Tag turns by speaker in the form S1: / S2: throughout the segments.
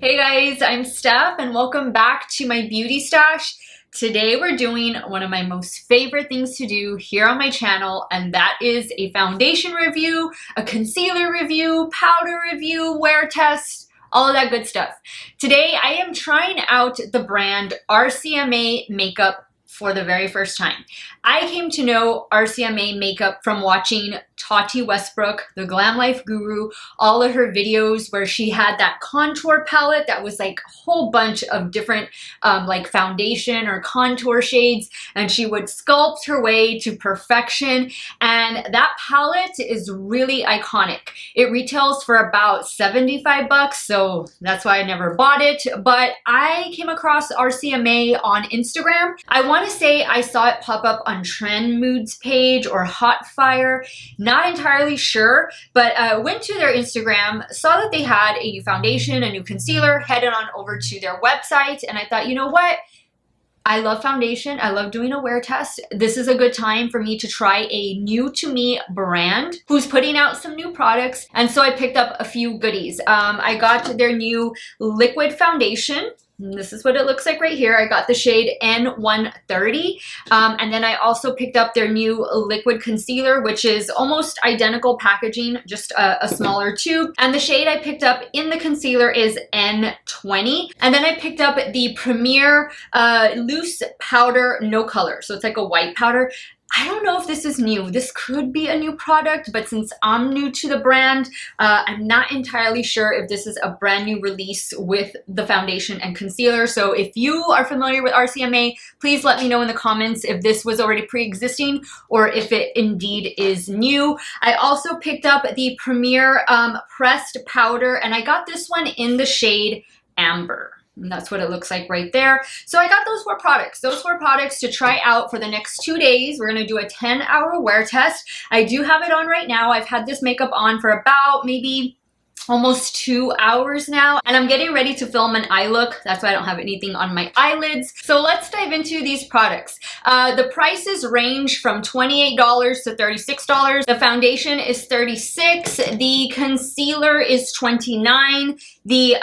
S1: Hey guys, I'm Steph and welcome back to my beauty stash. Today we're doing one of my most favorite things to do here on my channel, and that is a foundation review, a concealer review, powder review, wear test, all of that good stuff. Today I am trying out the brand RCMA makeup for the very first time. I came to know RCMA makeup from watching Tarte Westbrook, the Glam Life guru, all of her videos where she had that contour palette that was like a whole bunch of different like foundation or contour shades, and she would sculpt her way to perfection. And that palette is really iconic. It retails for about 75 bucks, so that's why I never bought it. But I came across RCMA on Instagram. I want to say I saw it pop up on Trend Moods page or Hotfire. Not entirely sure, but went to their Instagram, saw that they had a new foundation, a new concealer, headed on over to their website, and I thought, you know what? I love foundation. I love doing a wear test. This is a good time for me to try a new to me brand who's putting out some new products. And so I picked up a few goodies. I got their new liquid foundation. This is what it looks like right here. I got the shade N130. And then I also picked up their new liquid concealer, which is almost identical packaging, just a smaller tube. And the shade I picked up in the concealer is N20. And then I picked up the Premier Loose Powder No Color. So it's like a white powder. I don't know if this is new. This could be a new product, but since I'm new to the brand, I'm not entirely sure if this is a brand new release with the foundation and concealer. So if you are familiar with RCMA, please let me know in the comments if this was already pre-existing or if it indeed is new. I also picked up the Premier Pressed Powder, and I got this one in the shade Amber. And that's what it looks like right there. So I got those four products to try out for the next 2 days. We're gonna do a 10-hour wear test. I do have it on right now. I've had this makeup on for about maybe almost 2 hours now, and I'm getting ready to film an eye look. That's why I don't have anything on my eyelids. So let's dive into these products. The prices range from $28 to $36. The foundation is $36. The concealer is $29. The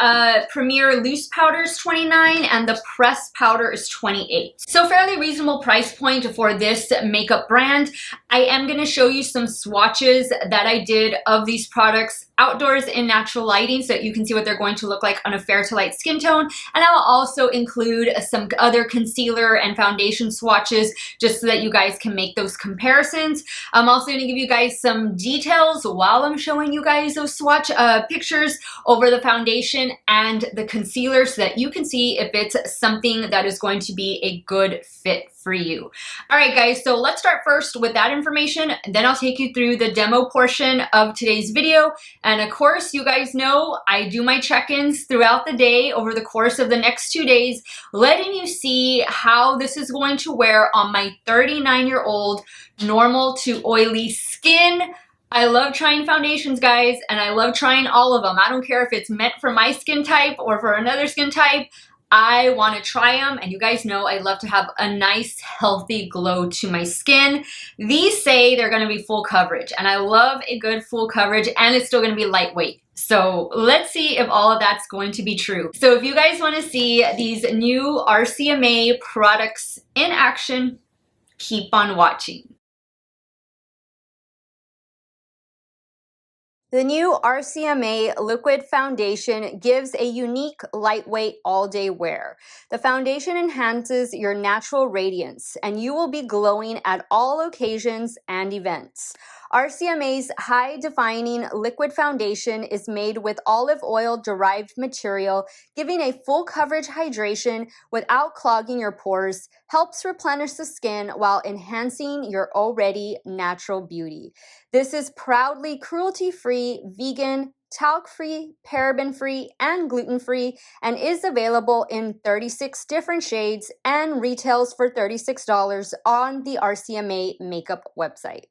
S1: Premier Loose Powder is $29, and the Pressed Powder is $28. So fairly reasonable price point for this makeup brand. I am going to show you some swatches that I did of these products outdoors in natural lighting so that you can see what they're going to look like on a fair to light skin tone. And I'll also include some other concealer and foundation swatches just so that you guys can make those comparisons. I'm also going to give you guys some details while I'm showing you guys those swatch pictures over the foundation and the concealer so that you can see if it's something that is going to be a good fit for you. All right, guys, so let's start first with that information, and then I'll take you through the demo portion of today's video. And of course, you guys know I do my check-ins throughout the day over the course of the next 2 days, letting you see how this is going to wear on my 39-year-old normal to oily skin. I love trying foundations, guys, and I love trying all of them. I don't care if it's meant for my skin type or for another skin type. I want to try them, and you guys know I love to have a nice, healthy glow to my skin. These say they're going to be full coverage, and I love a good full coverage, and it's still going to be lightweight. So let's see if all of that's going to be true. So if you guys want to see these new RCMA products in action, keep on watching. The new RCMA Liquid Foundation gives a unique, lightweight, all-day wear. The foundation enhances your natural radiance, and you will be glowing at all occasions and events. RCMA's high-defining liquid foundation is made with olive oil-derived material, giving a full coverage hydration without clogging your pores, helps replenish the skin while enhancing your already natural beauty. This is proudly cruelty-free, vegan, talc-free, paraben-free, and gluten-free, and is available in 36 different shades and retails for $36 on the RCMA makeup website.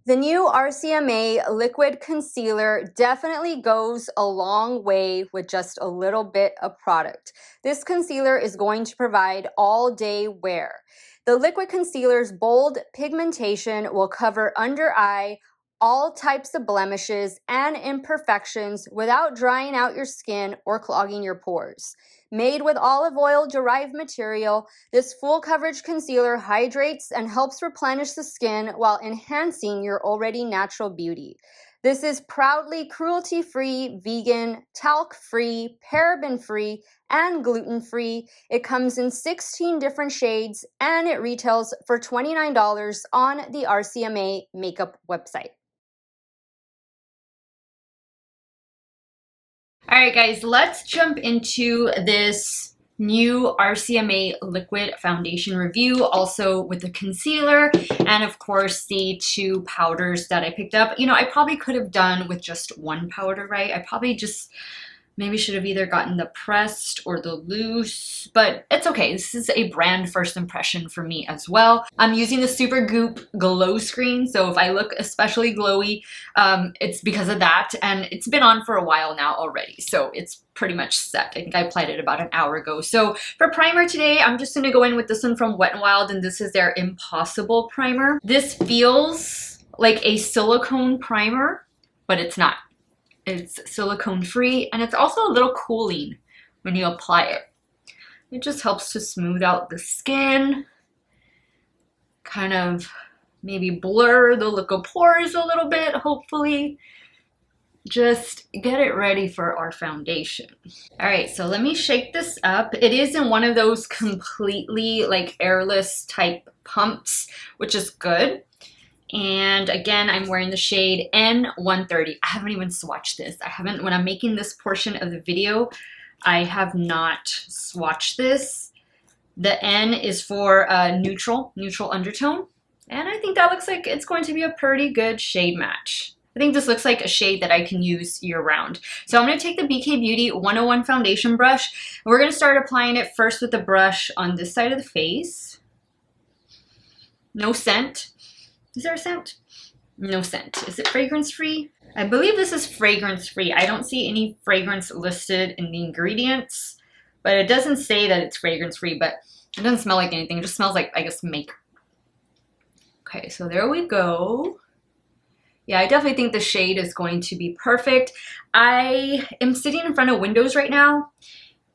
S1: The new RCMA Liquid Concealer definitely goes a long way with just a little bit of product. This concealer is going to provide all-day wear. The liquid concealer's bold pigmentation will cover under eye,
S2: all types of blemishes and imperfections without drying out your skin or clogging your pores. Made with olive oil derived material, this full coverage concealer hydrates and helps replenish the skin while enhancing your already natural beauty. This is proudly cruelty-free, vegan, talc-free, paraben-free, and gluten-free. It comes in 16 different shades and it retails for $29 on the RCMA makeup website.
S1: All right, guys, let's jump into this new RCMA Liquid Foundation review, also with the concealer and, of course, the 2 powders that I picked up. You know, I probably could have done with just 1 powder, right? I probably just maybe should have either gotten the pressed or the loose, but it's okay. This is a brand first impression for me as well. I'm using the Supergoop glow screen, so if I look especially glowy, it's because of that, and it's been on for a while now already, so it's pretty much set. I think I applied it about an hour ago. So for primer today, I'm just going to go in with this one from Wet n Wild, and this is their Impossible Primer. This feels like a silicone primer, but it's not. It's silicone free, and it's also a little cooling when you apply it. It just helps to smooth out the skin, kind of maybe blur the look of pores a little bit, hopefully. Just get it ready for our foundation. All right, so let me shake this up. It is in one of those completely like airless type pumps, which is good. And again, I'm wearing the shade N130. I haven't even swatched this. When I'm making this portion of the video, I have not swatched this. The N is for neutral undertone. And I think that looks like it's going to be a pretty good shade match. I think this looks like a shade that I can use year round. So I'm going to take the BK Beauty 101 foundation brush. We're going to start applying it first with the brush on this side of the face. No scent. Is there a scent? No scent. Is it fragrance free? I believe this is fragrance free. I don't see any fragrance listed in the ingredients, but it doesn't say that it's fragrance free, but it doesn't smell like anything. It just smells like, I guess, makeup. Okay, so there we go. Yeah, I definitely think the shade is going to be perfect. I am sitting in front of windows right now,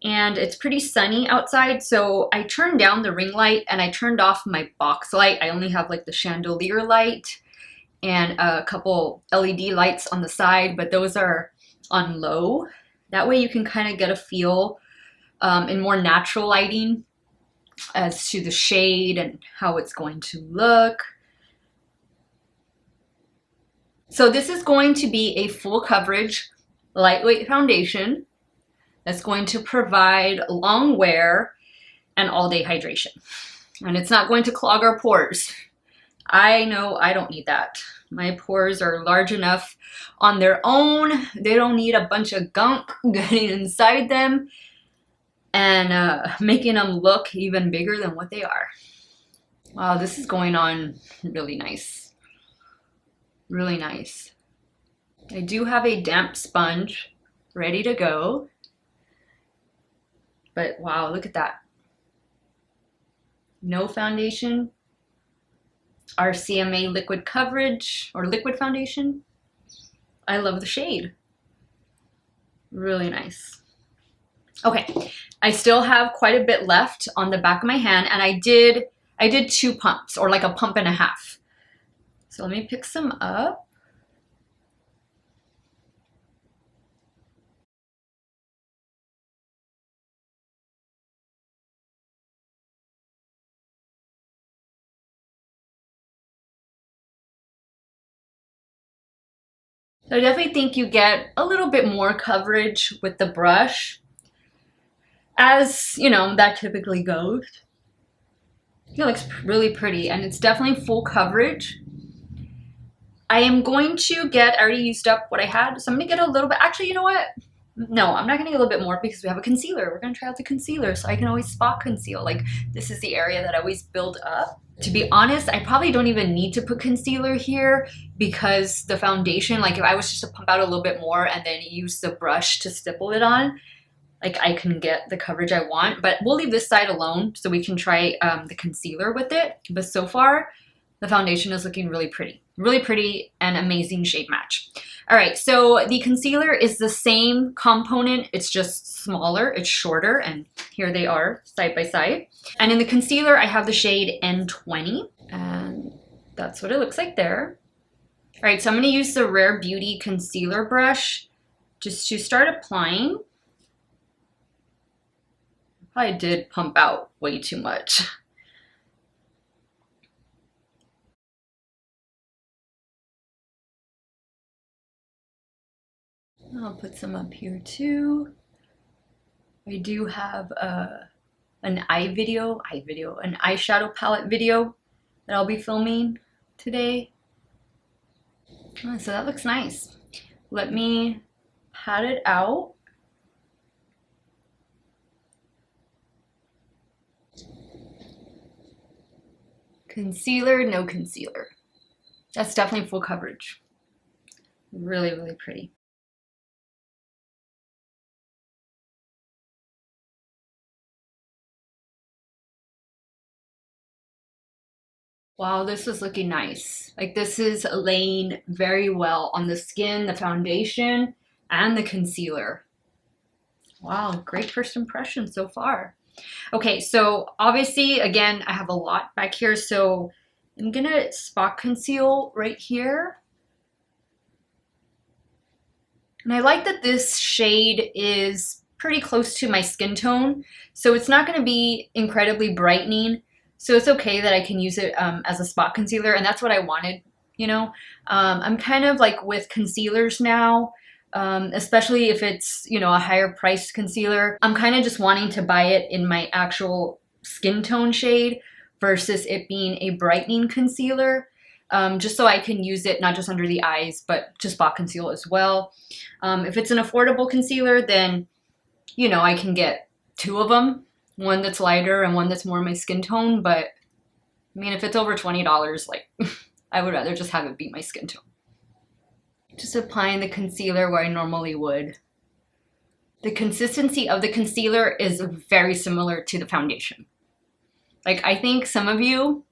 S1: and it's pretty sunny outside, so I turned down the ring light and I turned off my box light. I only have like the chandelier light and a couple LED lights on the side, but those are on low. That way you can kind of get a feel in more natural lighting as to the shade and how it's going to look. So this is going to be a full coverage, lightweight foundation that's going to provide long wear and all-day hydration. And it's not going to clog our pores. I know I don't need that. My pores are large enough on their own. They don't need a bunch of gunk getting inside them and making them look even bigger than what they are. Wow, this is going on really nice. Really nice. I do have a damp sponge ready to go. But wow, look at that. No foundation. RCMA liquid coverage or liquid foundation. I love the shade. Really nice. Okay, I still have quite a bit left on the back of my hand, and I did 2 pumps, or like a pump and a half. So let me pick some up. So I definitely think you get a little bit more coverage with the brush, as you know, that typically goes. It looks really pretty, and it's definitely full coverage. I am going to I already used up what I had, so I'm gonna get a little bit, actually, you know what? No, I'm not gonna get a little bit more because we have a concealer. We're gonna try out the concealer, so I can always spot conceal. Like, this is the area that I always build up. To be honest, I probably don't even need to put concealer here because the foundation, like if I was just to pump out a little bit more and then use the brush to stipple it on, like I can get the coverage I want. But we'll leave this side alone so we can try the concealer with it. But so far, the foundation is looking really pretty. Really pretty and amazing shade match. All right, so the concealer is the same component, it's just smaller, it's shorter, and here they are side by side. And in the concealer, I have the shade N20, and that's what it looks like there. All right, so I'm gonna use the Rare Beauty concealer brush just to start applying. I did pump out way too much. I'll put some up here too. I do have an eyeshadow palette video that I'll be filming today. Oh, so that looks nice. Let me pat it out. Concealer, no concealer. That's definitely full coverage. Really, really pretty. Wow, this is looking nice. Like this is laying very well on the skin, the foundation, and the concealer. Wow, great first impression so far. Okay, so obviously, again, I have a lot back here, so I'm gonna spot conceal right here. And I like that this shade is pretty close to my skin tone, so it's not gonna be incredibly brightening. So it's okay that I can use it as a spot concealer, and that's what I wanted, you know? I'm kind of like with concealers now, especially if it's, you know, a higher priced concealer. I'm kind of just wanting to buy it in my actual skin tone shade versus it being a brightening concealer, just so I can use it not just under the eyes, but to spot conceal as well. If it's an affordable concealer, then, you know, I can get two of them. One that's lighter and one that's more my skin tone, but I mean, if it's over $20, like, I would rather just have it be my skin tone. Just applying the concealer where I normally would. The consistency of the concealer is very similar to the foundation. Like, I think some of you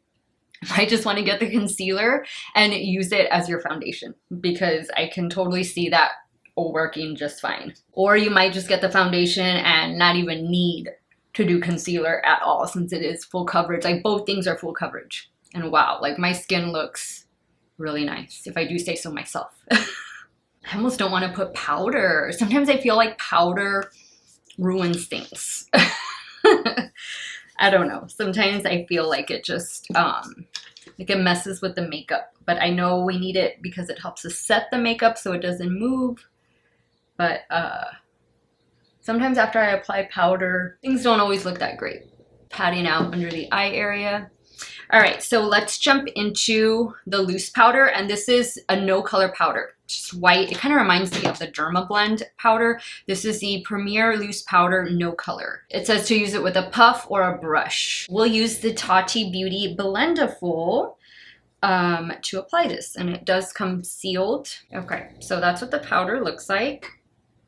S1: might just want to get the concealer and use it as your foundation, because I can totally see that working just fine. Or you might just get the foundation and not even need to do concealer at all, since it is full coverage. Like, both things are full coverage. And wow, like my skin looks really nice, if I do say so myself. I almost don't want to put powder. Sometimes I feel like powder ruins things. I don't know. Sometimes I feel like it just, like it messes with the makeup. But I know we need it because it helps us set the makeup so it doesn't move. But sometimes after I apply powder, things don't always look that great. Patting out under the eye area. All right, so let's jump into the loose powder, and this is a no color powder, just white. It kind of reminds me of the Derma Blend powder. This is the Premier Loose Powder No Color. It says to use it with a puff or a brush. We'll use the Tarte Beauty Blendaful to apply this, and it does come sealed. Okay, so that's what the powder looks like.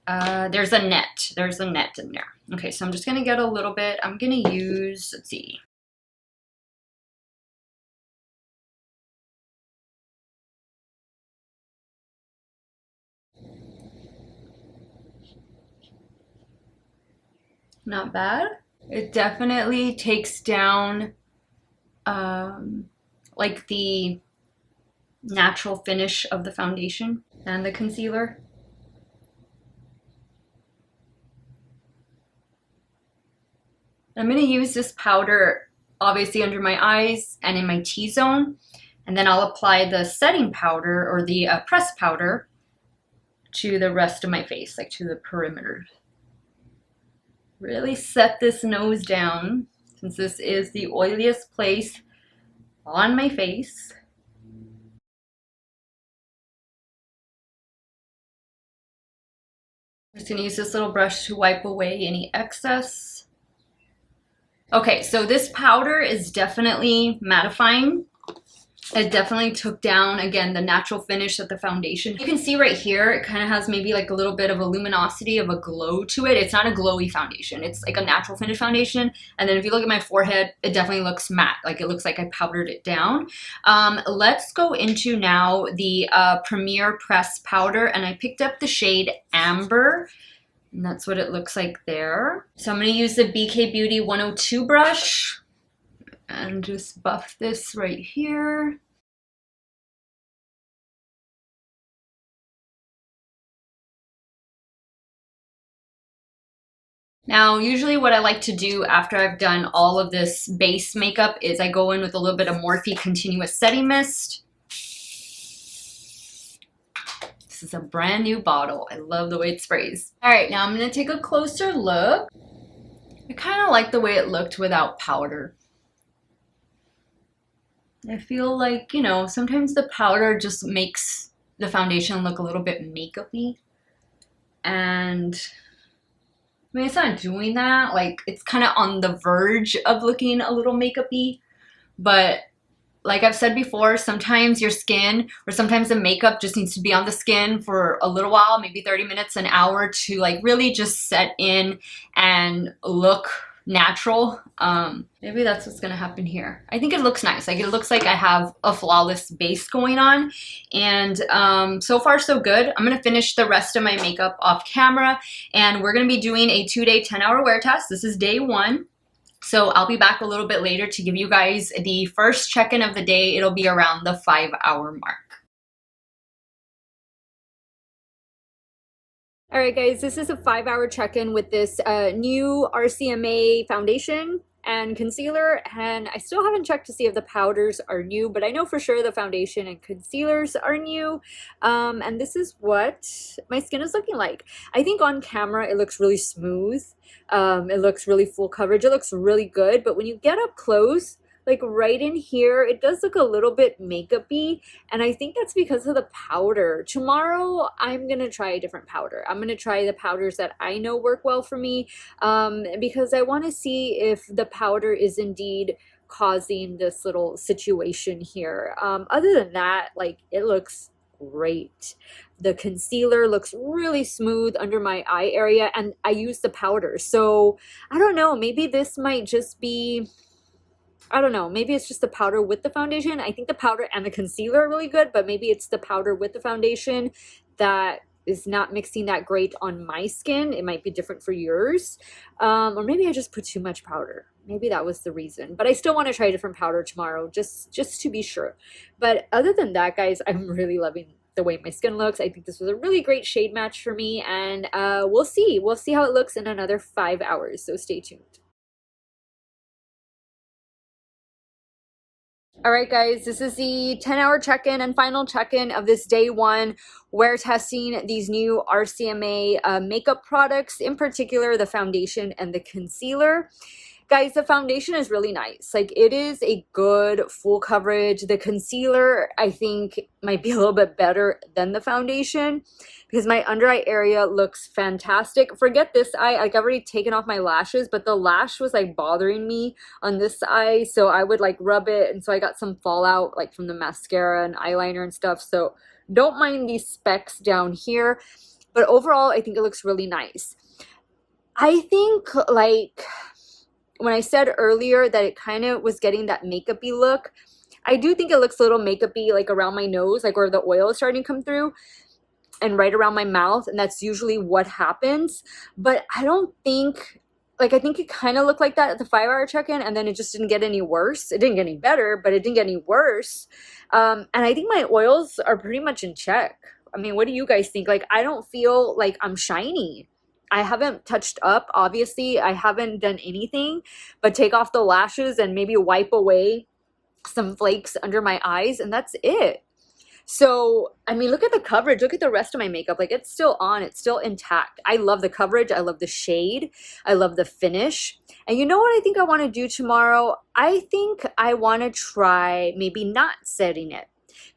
S1: There's a net in there. Okay, so I'm just gonna get a little bit. I'm gonna use, let's see. Not bad. It definitely takes down like the natural finish of the foundation and the concealer. I'm going to use this powder obviously under my eyes and in my T-zone, and then I'll apply the setting powder or the press powder to the rest of my face, like to the perimeter. Really set this nose down, since this is the oiliest place on my face. I'm just going to use this little brush to wipe away any excess. Okay, so this powder is definitely mattifying. It definitely took down, again, the natural finish of the foundation. You can see right here, it kind of has maybe like a little bit of a luminosity of a glow to it. It's not a glowy foundation. It's like a natural finish foundation. And then if you look at my forehead, it definitely looks matte. Like it looks like I powdered it down. Let's go into now the Premier Press powder. And I picked up the shade Amber. And that's what it looks like there. So I'm going to use the BK Beauty 102 brush and just buff this right here. Now, usually what I like to do after I've done all of this base makeup is I go in with a little bit of Morphe Continuous Setting Mist. This is a brand new bottle. I love the way it sprays. All right, now I'm gonna take a closer look. I kind of like the way it looked without powder. I feel like, you know, sometimes the powder just makes the foundation look a little bit makeup-y. And I mean, it's not doing that. Like, it's kind of on the verge of looking a little makeup-y. But like I've said before, sometimes your skin or sometimes the makeup just needs to be on the skin for a little while, maybe 30 minutes, an hour, to like really just set in and look natural. Maybe that's what's gonna happen here. I think it looks nice. Like, it looks like I have a flawless base going on, and so far so good. I'm gonna finish the rest of my makeup off camera, and we're gonna be doing a 2-day 10-hour wear test. This is day 1. So I'll be back a little bit later to give you guys the first check-in of the day. It'll be around the 5-hour mark. All right, guys, this is a 5-hour check-in with this new RCMA foundation and concealer, and I still haven't checked to see if the powders are new, but I know for sure the foundation and concealers are new. And this is what my skin is looking like. I think on camera it looks really smooth. It looks really full coverage. It looks really good, but when you get up close, like right in here, it does look a little bit makeup-y, and I think that's because of the powder. Tomorrow, I'm gonna try a different powder. I'm gonna try the powders that I know work well for me, because I wanna see if the powder is indeed causing this little situation here. Other than that, like, it looks great. The concealer looks really smooth under my eye area, and I use the powder. So, I don't know, maybe this might just be, I don't know, maybe it's just the powder with the foundation. I think the powder and the concealer are really good, but maybe it's the powder with the foundation that is not mixing that great on my skin. It might be different for yours. Or maybe I just put too much powder. Maybe that was the reason. But I still want to try a different powder tomorrow, just to be sure. But other than that, guys, I'm really loving the way my skin looks. I think this was a really great shade match for me, and we'll see. We'll see how it looks in another 5 hours, so stay tuned. All right, guys, this is the 10-hour check-in and final check-in of this day 1. We're testing these new RCMA makeup products, in particular the foundation and the concealer. Guys, the foundation is really nice. Like, it is a good full coverage. The concealer, I think, might be a little bit better than the foundation because my under eye area looks fantastic. Forget this eye. Like, I've already taken off my lashes, but the lash was like bothering me on this eye. So I would like rub it. And so I got some fallout like from the mascara and eyeliner and stuff. So don't mind these specks down here. But overall, I think it looks really nice. I think, like, when I said earlier that it kind of was getting that makeup-y look, I do think it looks a little makeup-y, like around my nose, like where the oil is starting to come through, and right around my mouth, and that's usually what happens. But I don't think, like, I think it kind of looked like that at the 5-hour check-in, and then it just didn't get any worse. It didn't get any better, but it didn't get any worse. And I think my oils are pretty much in check. I mean, what do you guys think? Like, I don't feel like I'm shiny. I haven't touched up, obviously. I haven't done anything but take off the lashes and maybe wipe away some flakes under my eyes, and that's it. So, I mean, look at the coverage. Look at the rest of my makeup. Like, it's still on. It's still intact. I love the coverage. I love the shade. I love the finish. And you know what I think I want to do tomorrow? I think I want to try maybe not setting it,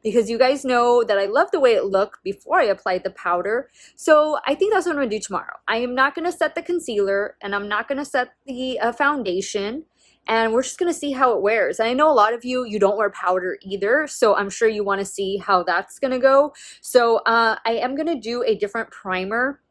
S1: because you guys know that I love the way it looked before I applied the powder. So I think that's what I'm going to do tomorrow. I am not going to set the concealer, and I'm not going to set the foundation,
S2: and we're just gonna see how it wears. And I know a lot of you don't wear powder either, so I'm sure you want to see how that's gonna go. So I am gonna do a different primer.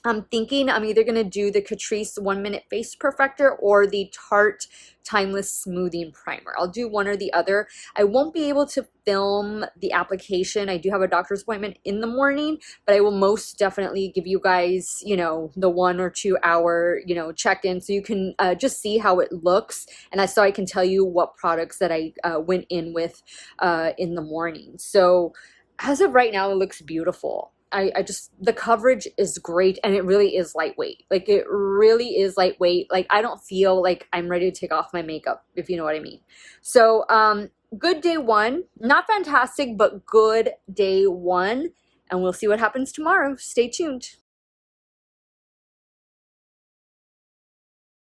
S2: I'm thinking I'm either going to do the Catrice 1 Minute Face Perfector or the Tarte Timeless Smoothing Primer. I'll do one or the other. I won't be able to film the application. I do have a doctor's appointment in the morning, but I will most definitely give you guys, you know, the 1 or 2 hour, you know, check-in so you can just see how it looks. And so I can tell you what products that I went in with in the morning. So as of right now, it looks beautiful. I just, the coverage is great, and it really is lightweight. Like, it really is lightweight. Like, I don't feel like I'm ready to take off my makeup, if you know what I mean. So, good day one. Not fantastic, but good day one. And we'll see what happens tomorrow. Stay tuned.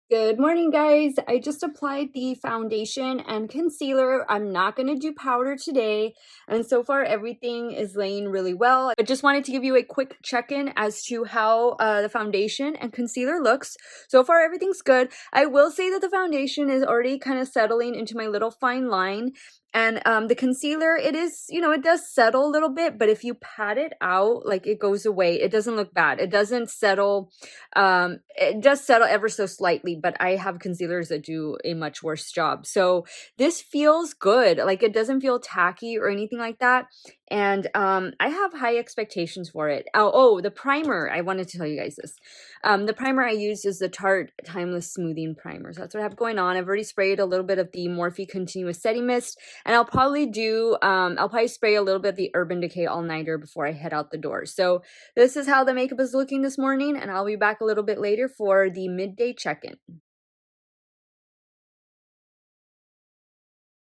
S2: Good morning, guys. I just applied the foundation and concealer. I'm not going to do powder today, and so far everything is laying really well. I just wanted to give you a quick check-in as to how the foundation and concealer looks. So far everything's good. I will say that the foundation is already kind of settling into my little fine line. And the concealer, it is, you know, it does settle a little bit, but if you pat it out, like, it goes away. It doesn't look bad. It doesn't settle. It does settle ever so slightly, but I have concealers that do a much worse job. So this feels good. Like, it doesn't feel tacky or anything like that. And I have high expectations for it. Oh, the primer. I wanted to tell you guys this. The primer I used is the Tarte Timeless Smoothing Primer. So that's what I have going on. I've already sprayed a little bit of the Morphe Continuous Setting Mist. And I'll probably do, I'll probably spray a little bit of the Urban Decay All Nighter before I head out the door. So this is how the makeup is looking this morning. And I'll be back a little bit later for the midday check-in.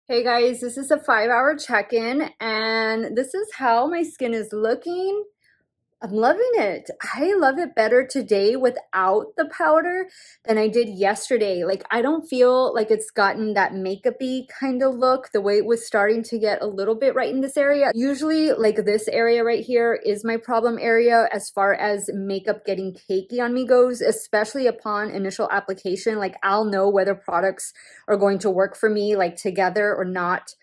S2: Hey guys, this is a 5-hour check-in, and this is how my skin is looking. I'm loving it. I love it better today without the powder than I did yesterday. Like, I don't feel like it's gotten that makeup-y kind of look the way it was starting to get a little bit right in this area. Usually, like, this area right here is my problem area as far as makeup getting cakey on me goes, especially upon initial application. Like, I'll know whether products are going to work for me, like, together or not,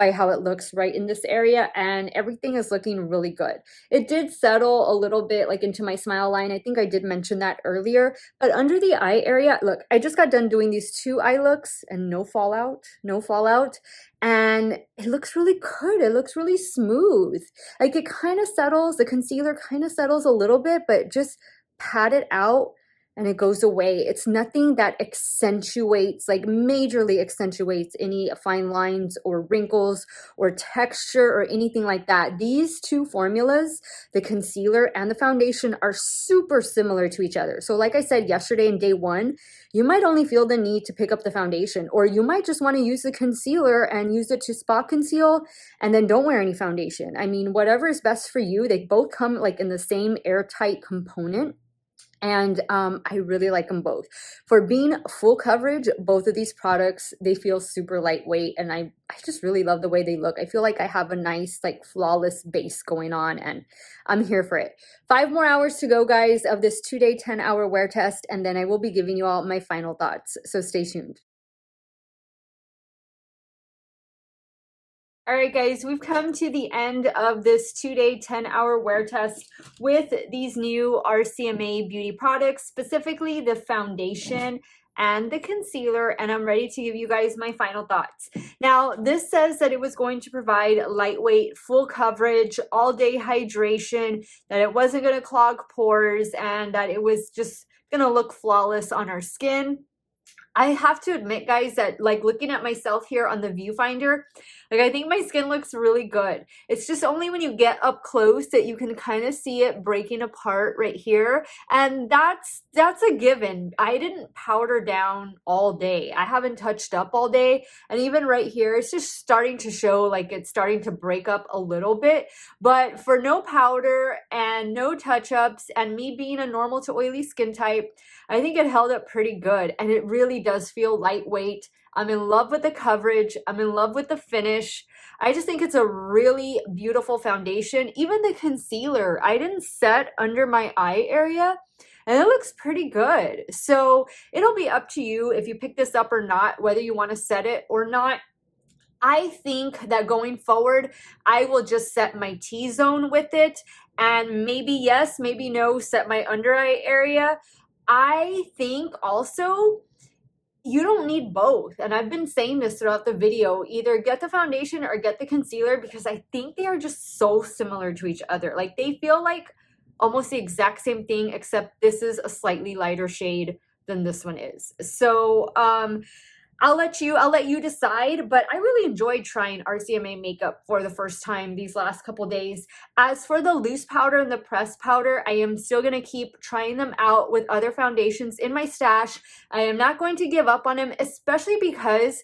S2: by how it looks right in this area, and everything is looking really good. It did settle a little bit like into my smile line. I think I did mention that earlier, but under the eye area, look, I just got done doing these 2 eye looks and no fallout, and it looks really good. It looks really smooth. Like, it kind of settles, the concealer kind of settles a little bit, but just pat it out and it goes away. It's nothing that accentuates, like majorly accentuates any fine lines or wrinkles or texture or anything like that. These 2 formulas, the concealer and the foundation, are super similar to each other. So like I said yesterday in day 1, you might only feel the need to pick up the foundation, or you might just want to use the concealer and use it to spot conceal and then don't wear any foundation. I mean, whatever is best for you. They both come like in the same airtight component. And I really like them both. For being full coverage, both of these products, they feel super lightweight, and I just really love the way they look. I feel like I have a nice, like, flawless base going on, and I'm here for it. 5 more hours to go, guys, of this 2-day, 10-hour wear test, and then I will be giving you all my final thoughts. So stay tuned. All right, guys, we've come to the end of this 2-day, 10-hour wear test with these new RCMA beauty products, specifically the foundation and the concealer, and I'm ready to give you guys my final thoughts. Now, this says that it was going to provide lightweight, full coverage, all-day hydration, that it wasn't going to clog pores, and that it was just going to look flawless on our skin. I have to admit, guys, that, like, looking at myself here on the viewfinder, like, I think my skin looks really good. It's just only when you get up close that you can kind of see it breaking apart right here. And that's a given. I didn't powder down all day. I haven't touched up all day. And even right here, it's just starting to show like it's starting to break up a little bit. But for no powder and no touch-ups, and me being a normal to oily skin type, I think it held up pretty good. And it really does feel lightweight. I'm in love with the coverage. I'm in love with the finish. I just think it's a really beautiful foundation. Even the concealer, I didn't set under my eye area. and it looks pretty good. So it'll be up to you if you pick this up or not, whether you want to set it or not. I think that going forward, I will just set my T-zone with it, and maybe yes, maybe no, set my under eye area. I think also you don't need both, and I've been saying this throughout the video, either get the foundation or get the concealer, because I think they are just so similar to each other. Like, they feel like almost the exact same thing, except this is a slightly lighter shade than this one is. So I'll let you decide, but I really enjoyed trying RCMA makeup for the first time these last couple days. As for the loose powder and the pressed powder, I am still going to keep trying them out with other foundations in my stash. I am not going to give up on them, especially because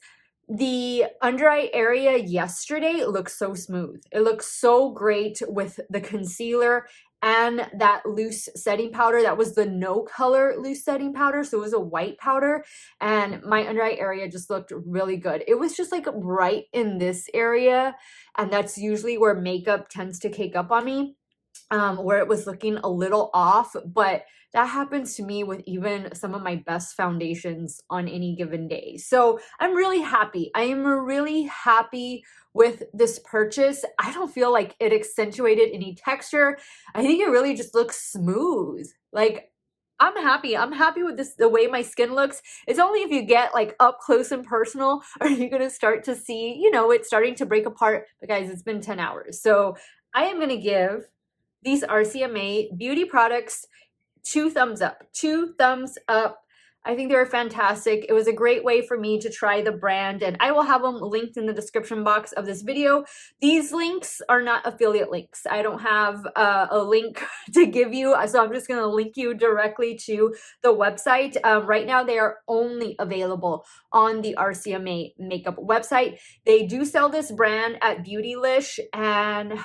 S2: the under eye area yesterday looked so smooth. It looks so great with the concealer and that loose setting powder. That was the no color loose setting powder, so it was a white powder, and my under eye area just looked really good. It was just like right in this area, and that's usually where makeup tends to cake up on me, where it was looking a little off, but that happens to me with even some of my best foundations on any given day. So I'm really happy. I am really happy with this purchase. I don't feel like it accentuated any texture. I think it really just looks smooth. Like, I'm happy. I'm happy with this, the way my skin looks. It's only if you get like up close and personal are you going to start to see, you know, it's starting to break apart. But guys, it's been 10 hours. So I am going to give these RCMA beauty products 2 thumbs up. 2 thumbs up. I think they were fantastic. It was a great way for me to try the brand, and I will have them linked in the description box of this video. These links are not affiliate links. I don't have a link to give you, so I'm just going to link you directly to the website. Right now, they are only available on the RCMA makeup website. They do sell this brand at Beautylish, and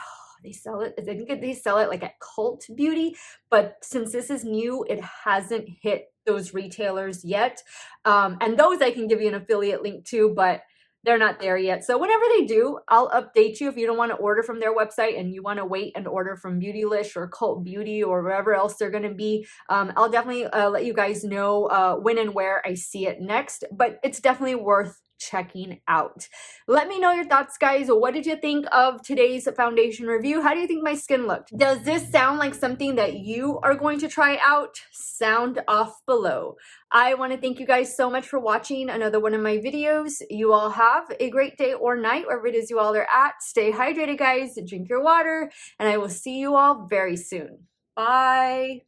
S2: they sell it, I think they sell it like at Cult Beauty, but since this is new, it hasn't hit those retailers yet. And those I can give you an affiliate link to, but they're not there yet. So whenever they do, I'll update you. If you don't want to order from their website and you want to wait and order from Beautylish or Cult Beauty or wherever else they're going to be, I'll definitely let you guys know when and where I see it next, but it's definitely worth checking out. Let me know your thoughts, guys. What did you think of today's foundation review? How do you think my skin looked? Does this sound like something that you are going to try out? Sound off below. I want to thank you guys so much for watching another one of my videos. You all have a great day or night, wherever it is you all are at. Stay hydrated, guys. Drink your water, and I will see you all very soon. Bye.